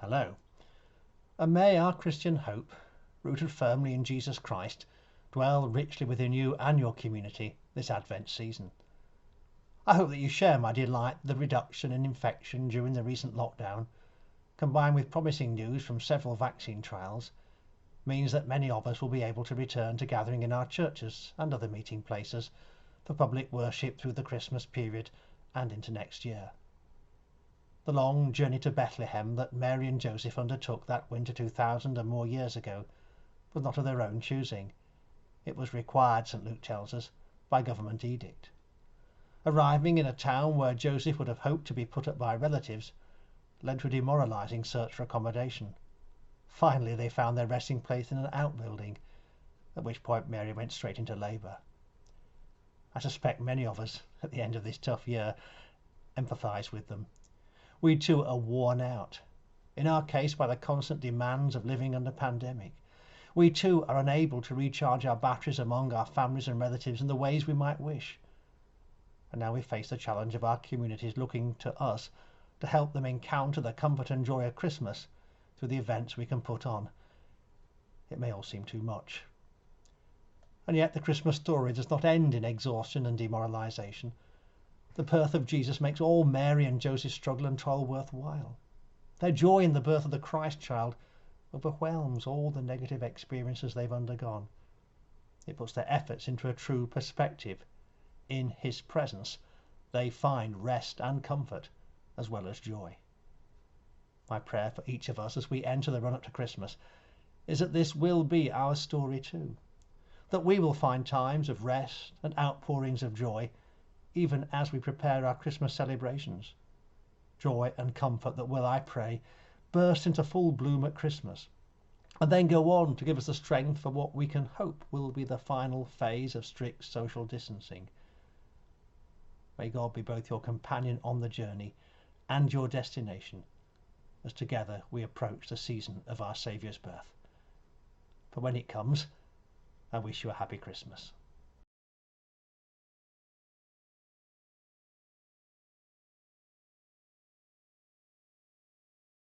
Hello, and may our Christian hope, rooted firmly in Jesus Christ, dwell richly within you and your community this Advent season. I hope that you share my delight that the reduction in infection during the recent lockdown, combined with promising news from several vaccine trials, means that many of us will be able to return to gathering in our churches and other meeting places for public worship through the Christmas period and into next year. The long journey to Bethlehem that Mary and Joseph undertook that winter 2000 and more years ago was not of their own choosing. It was required, St. Luke tells us, by government edict. Arriving in a town where Joseph would have hoped to be put up by relatives led to a demoralising search for accommodation. Finally they found their resting place in an outbuilding, at which point Mary went straight into labour. I suspect many of us, at the end of this tough year, empathise with them. We too are worn out, in our case by the constant demands of living under pandemic. We too are unable to recharge our batteries among our families and relatives in the ways we might wish. And now we face the challenge of our communities looking to us to help them encounter the comfort and joy of Christmas through the events we can put on. It may all seem too much. And yet the Christmas story does not end in exhaustion and demoralisation. The birth of Jesus makes all Mary and Joseph's struggle and toil worthwhile. Their joy in the birth of the Christ child overwhelms all the negative experiences they've undergone. It puts their efforts into a true perspective. In his presence they find rest and comfort as well as joy. My prayer for each of us as we enter the run-up to Christmas is that this will be our story too, that we will find times of rest and outpourings of joy even as we prepare our Christmas celebrations. Joy and comfort that will, I pray, burst into full bloom at Christmas and then go on to give us the strength for what we can hope will be the final phase of strict social distancing. May God be both your companion on the journey and your destination as together we approach the season of our Saviour's birth. For when it comes, I wish you a happy Christmas.